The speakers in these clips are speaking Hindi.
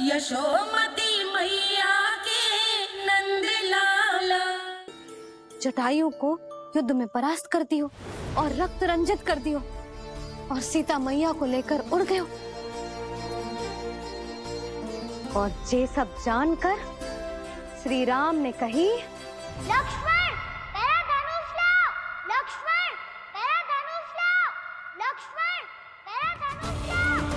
यशोमती मैया के नंद लाला। जटायु को युद्ध में परास्त करती हो और रक्त रंजित करती हो और सीता मैया को लेकर उड़ गए हो। और ये सब जानकर श्री राम ने कही, लक्ष्मण मेरा धनुष लाओ, लक्ष्मण मेरा धनुष लाओ, लक्ष्मण मेरा धनुष लाओ।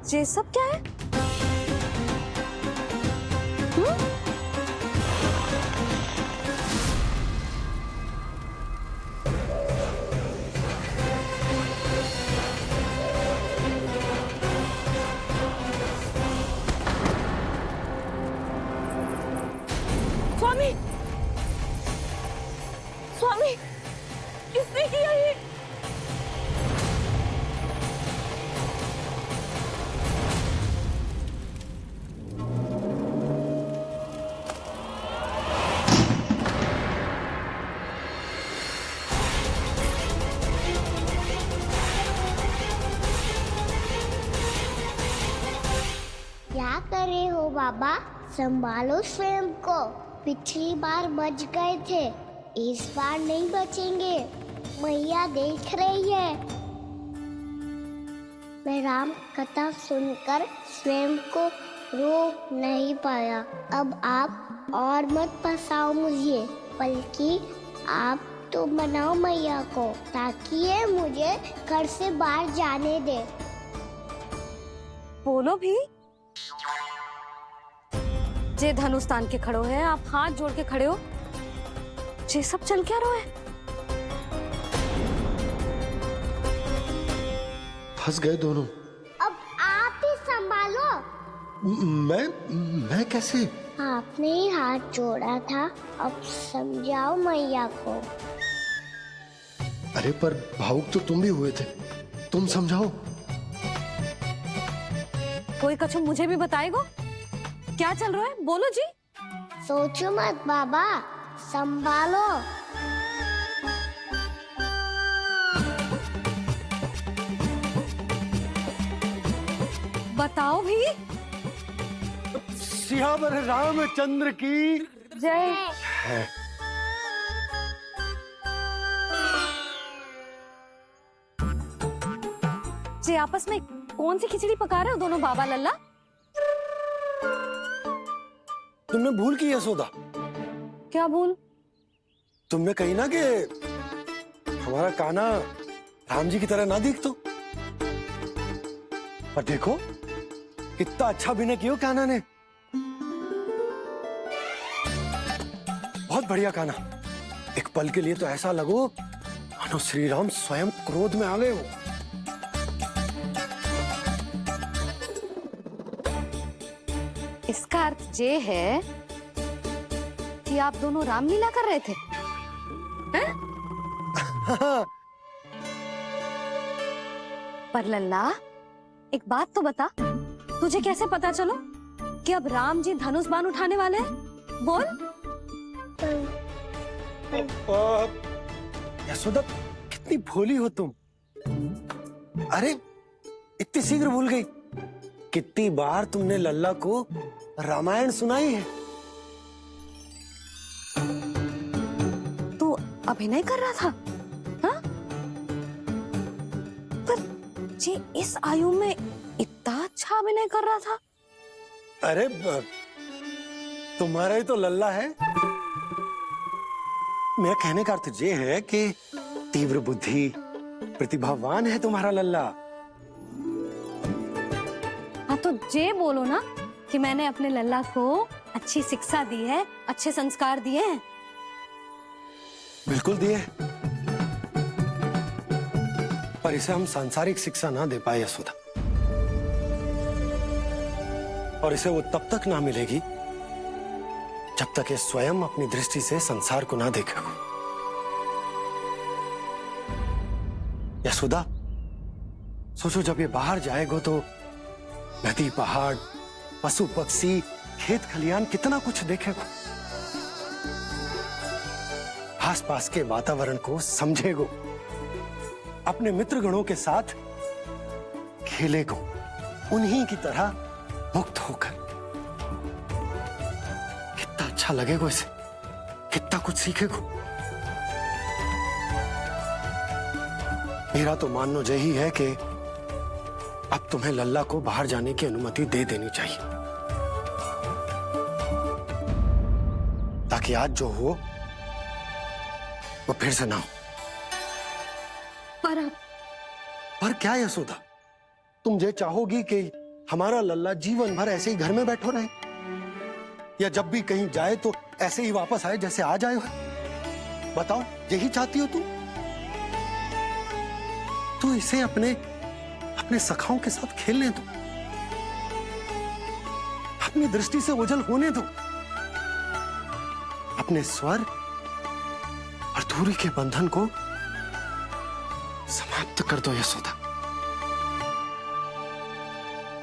ये सब क्या है? स्वामी, स्वामी, किसने किया ये? क्या कर रहे हो बाबा? संभालो स्वयं को। पिछली बार बच गए थे, इस बार नहीं बचेंगे। मैया देख रही है। मैं राम कथा सुनकर स्वयं को रोक नहीं पाया। अब आप और मत फंसाओ मुझे, बल्कि आप तो मनाओ मैया को, ताकि ये मुझे घर से बाहर जाने दे। बोलो भी। जे धनुष तान के खड़ो है, आप हाथ जोड़ के खड़े हो। ये सब चल क्या रहा है? फंस गए दोनों। अब आप ही संभालो। मैं कैसे? आपने ही हाथ जोड़ा था, अब समझाओ मैया को। अरे पर भावुक तो तुम भी हुए थे, तुम समझाओ। कोई कछु मुझे भी बताएगो? क्या चल रहा है? बोलो जी। सोचो मत बाबा, संभालो। बताओ भी। सियावर रामचंद्र की जय। जे आपस में कौन सी खिचड़ी पका रहे हो दोनों बाबा लल्ला? तुमने भूल की यशोदा? क्या भूल? तुमने कही ना कि हमारा कान्हा राम जी की तरह ना दिख तो। पर देखो कितना अच्छा अभिनय किया कान्हा ने। बहुत बढ़िया कान्हा। एक पल के लिए तो ऐसा लगो मानो श्री राम स्वयं क्रोध में आ गए हो। इसका अर्थ ये है कि आप दोनों रामलीला कर रहे थे, हैं? पर लल्ला, एक बात तो बता, तुझे कैसे पता चलो कि अब राम जी धनुष बाण उठाने वाले हैं? बोल। यशोदा, कितनी भोली हो तुम। अरे इतनी शीघ्र भूल गई। कितनी बार तुमने लल्ला को रामायण सुनाई है। तू अभिनय कर रहा था? हाँ? पर जी इस आयु में इतना अच्छा अभिनय कर रहा था। अरे तुम्हारा ही तो लल्ला है। मेरा कहने का अर्थ ये है कि तीव्र बुद्धि, प्रतिभावान है तुम्हारा लल्ला। हाँ तो जे बोलो ना कि मैंने अपने लल्ला को अच्छी शिक्षा दी है, अच्छे संस्कार दिए हैं। बिल्कुल दिए, पर इसे हम सांसारिक शिक्षा ना दे पाए यशोदा। और इसे वो तब तक ना मिलेगी जब तक ये स्वयं अपनी दृष्टि से संसार को ना देखेगा। यशोदा, सोचो जब ये बाहर जाएगा तो नदी, पहाड़, पशु पक्षी, खेत खलियान कितना कुछ देखेगा। आसपास के वातावरण को समझेगो, अपने मित्र गणों के साथ खेलेगो, उन्हीं की तरह मुक्त होकर। कितना अच्छा लगेगा इसे, कितना कुछ सीखेगो। मेरा तो मानना यही है कि अब तुम्हें लल्ला को बाहर जाने की अनुमति दे देनी चाहिए, ताकि आज जो हो वो फिर से ना हो। पर क्या यशोदा, तुम ये चाहोगी कि हमारा लल्ला जीवन भर ऐसे ही घर में बैठो रहे, या जब भी कहीं जाए तो ऐसे ही वापस आए जैसे आज आए हो? बताओ, यही चाहती हो तुम? तो इसे अपने सखाओं के साथ खेलने दो, अपनी दृष्टि से ओझल होने दो, अपने स्वर और दूरी के बंधन को समाप्त कर दो यशोदा।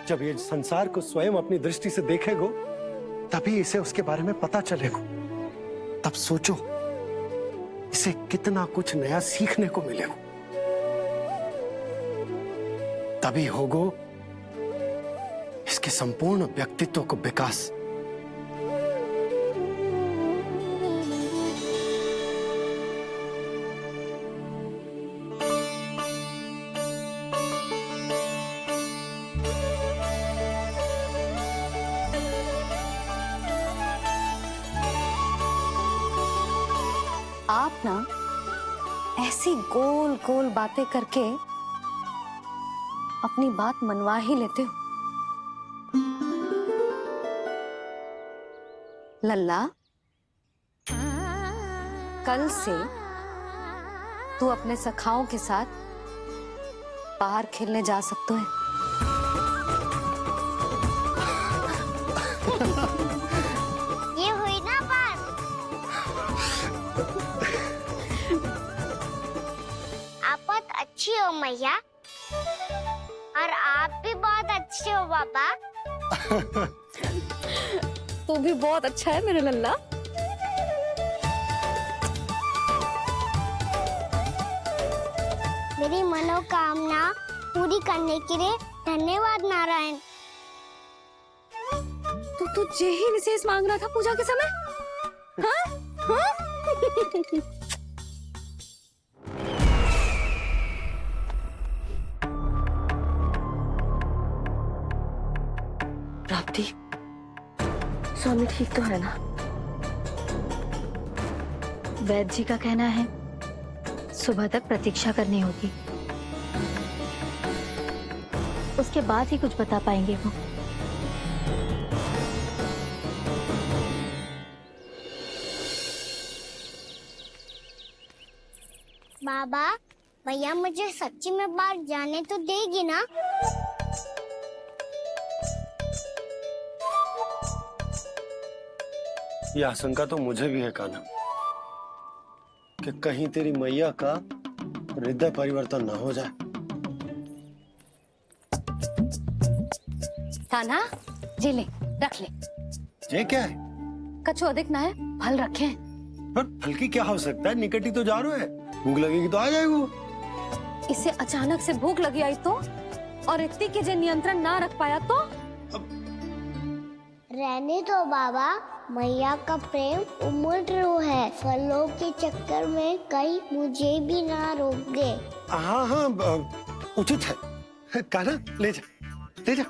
जब ये संसार को स्वयं अपनी दृष्टि से देखेगो, तभी इसे उसके बारे में पता चलेगा। तब सोचो इसे कितना कुछ नया सीखने को मिलेगा। तभी होगो इसके संपूर्ण व्यक्तित्व को विकास। आप ना ऐसी गोल गोल बातें करके अपनी बात मनवा ही लेते हो। लल्ला, कल से तू अपने सखाओं के साथ बाहर खेलने जा सकते है। ये हुई ना बात। आप बहुत अच्छी हो मैया, और आप भी बहुत अच्छे हो पापा। तू भी बहुत अच्छा है मेरे लल्ला। मेरी मनोकामना पूरी करने के लिए धन्यवाद नारायण। तो तू यही विशेष मांग रहा था पूजा के समय? हाँ? हाँ? प्राप्ति, स्वामी ठीक तो है ना? वैद्य जी का कहना है सुबह तक प्रतीक्षा करनी होगी, उसके बाद ही कुछ बता पाएंगे वो। बाबा, भैया मुझे सच्ची में बाहर जाने तो देगी ना? यह आशंका तो मुझे भी है कान्हा, कि कहीं तेरी मैया का हृदय परिवर्तन न हो जाए। कान्हा, जी ले। रख ले। ये क्या है? कछु अधिक ना है, फल रखे हैं। पर फल की क्या हो सकता है, निकट ही तो जा रहा है, भूख लगेगी तो आ जाएगा वो। इसे अचानक से भूख लगी आई तो, और इतनी के जे नियंत्रण ना रख पाया तो। रहने दो बाबा, मैया का प्रेम उमड़ रो है, फलों के चक्कर में कहीं मुझे भी ना रोक दे। हाँ हाँ उचित है, कान्हा ले जा ले जा।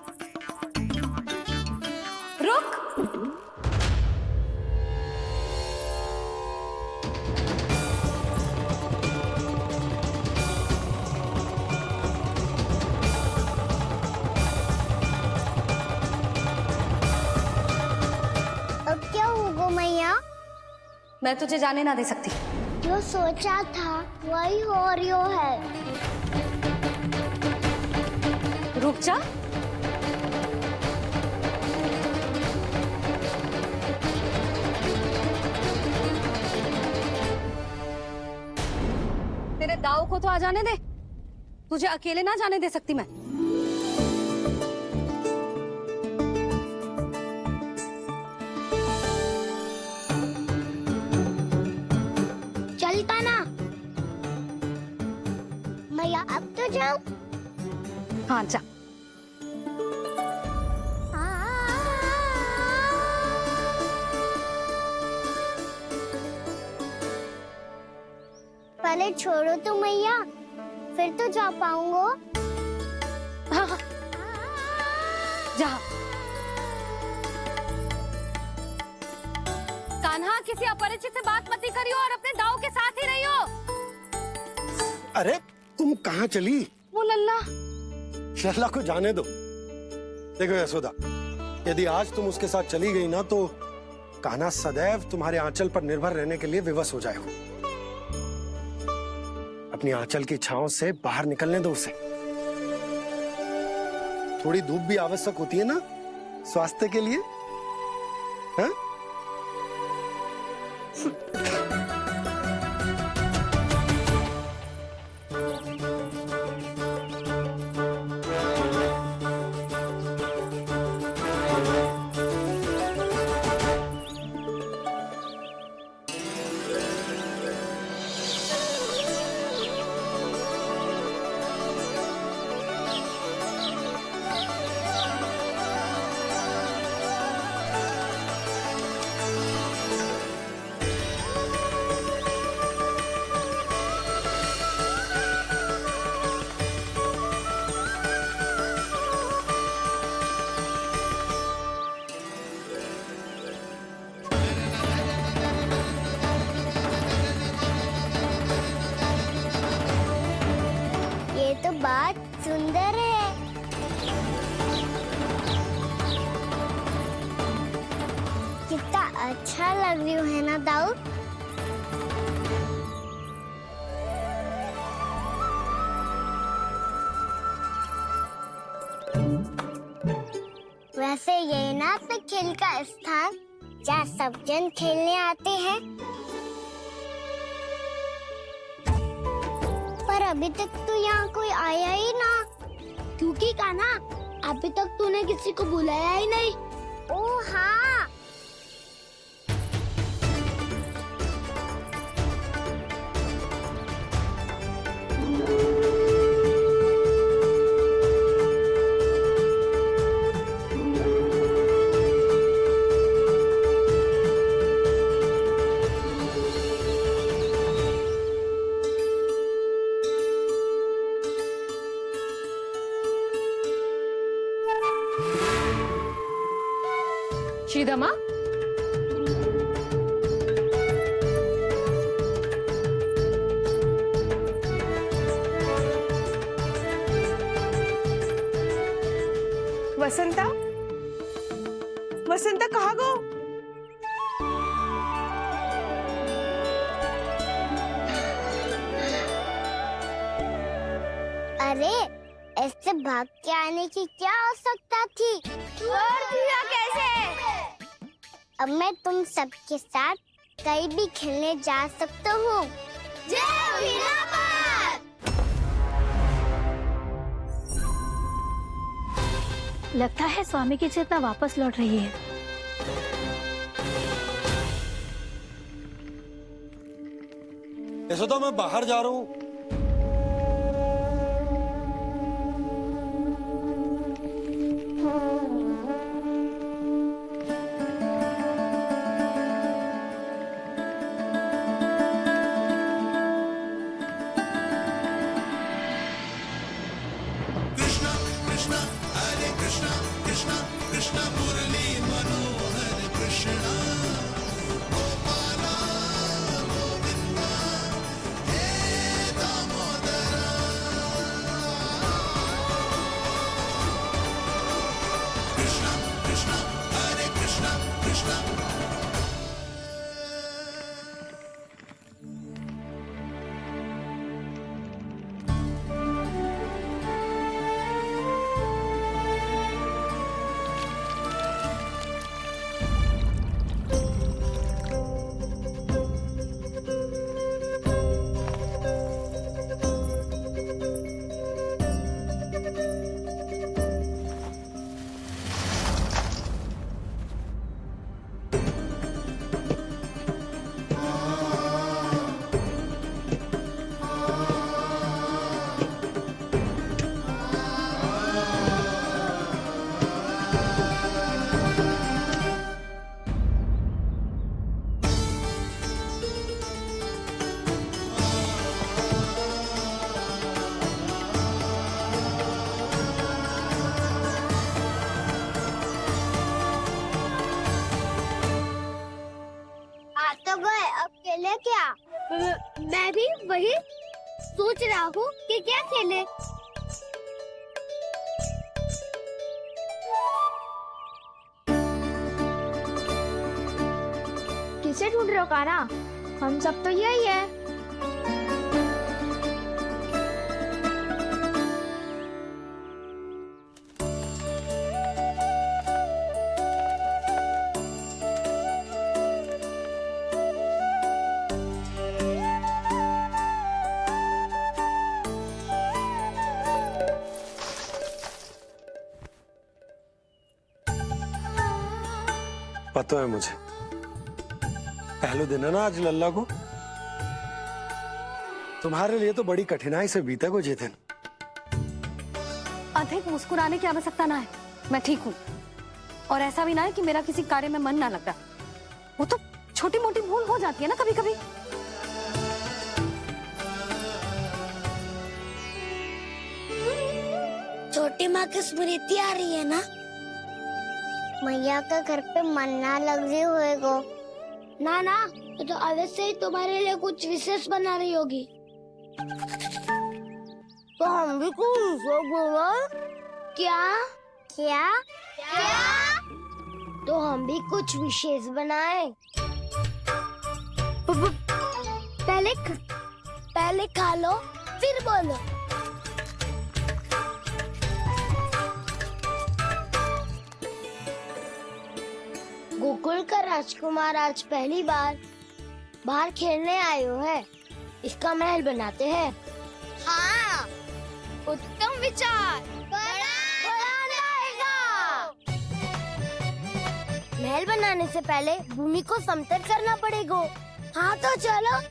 रुक। अब क्या होगा मैया? मैं तुझे जाने ना दे सकती। जो सोचा था वही हो रही है। रुक जा। तेरे दाव को तो आ जाने दे, तुझे अकेले ना जाने दे सकती मैं। चलता ना मैया, अब तो जाओ। हाँ जा। पहले छोड़ो तो मैया, फिर तो जा पाऊंगा। हाँ हाँ जा। कान्हा, किसी अपरिचित से बात मत करियो और अपने दाव के साथ ही रहियो। अरे तुम कहाँ चली? वो लल्ला। लल्ला को जाने दो। देखो यशोदा, यदि आज तुम उसके साथ चली गई ना तो कान्हा सदैव तुम्हारे आंचल पर निर्भर रहने के लिए विवश हो जाएगा। अपनी आंचल की छांव से बाहर निकलने दो उसे। थोड़ी धूप भी आवश्यक होती है ना स्वास्थ्य के लिए, हाँ? ये तो बात सुंदर है। कितना अच्छा लग रही है ना दाऊ? वैसे ये ना तो खेल का स्थान जहाँ सब जन खेलने आते हैं, पर अभी तक तो यहाँ कोई आया ही ना। क्योंकि कान्हा, अभी तक तूने किसी को बुलाया ही नहीं। ओ हाँ, श्रीदमा। वसंता, वसंता कहाँ गो? अरे ऐसे भाग के आने की क्या आवश्यकता थी? छोड़ दिया कैसे? अब मैं तुम सबके साथ कहीं भी खेलने जा सकता हूँ। जय वीरापात! लगता है स्वामी की चेतना वापस लौट रही है। यशोदा मैं बाहर जा रहा हूँ। तो गए, अब खेले क्या? मैं भी वही सोच रहा हूँ कि क्या खेले। किसे ढूंढ रहे हो कान्हा? हम सब तो यही है। पता है मुझे, पहले दिन है ना आज लल्ला को। तुम्हारे लिए तो बड़ी कठिनाई से बीता को जितिन। अधिक मुस्कुराने की आवश्यकता ना है, मैं ठीक हूँ। और ऐसा भी ना है कि मेरा किसी कार्य में मन ना लग रहा। वो तो छोटी मोटी भूल हो जाती है ना कभी कभी। छोटी माँ की स्मृति आ रही है ना? मैया का घर पे मन ना लग रही होएगो। ना ना, तो अवश्य ही तुम्हारे लिए कुछ विशेष बना रही होगी। तो हम भी कुछ विशेष बोलो। क्या क्या क्या? तो हम भी कुछ विशेष बनाए। पहले खा लो फिर बोलो। गोकुल का राजकुमार आज पहली बार बाहर खेलने आए हो है, इसका महल बनाते हैं। हाँ, उत्तम विचार। बड़ा आएगा। महल बनाने से पहले भूमि को समतल करना पड़ेगा। हाँ तो चलो।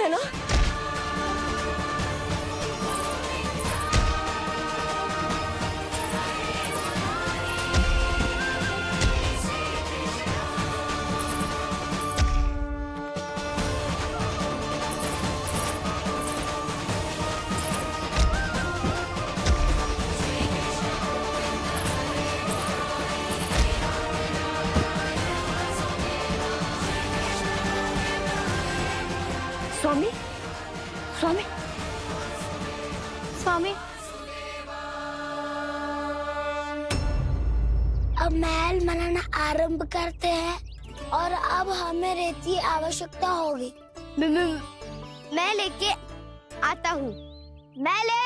है ना? स्वामी, स्वामी, स्वामी। अब महल बनाना आरंभ करते हैं और अब हमें रेत की आवश्यकता होगी। मैं लेके आता हूँ। मैं ले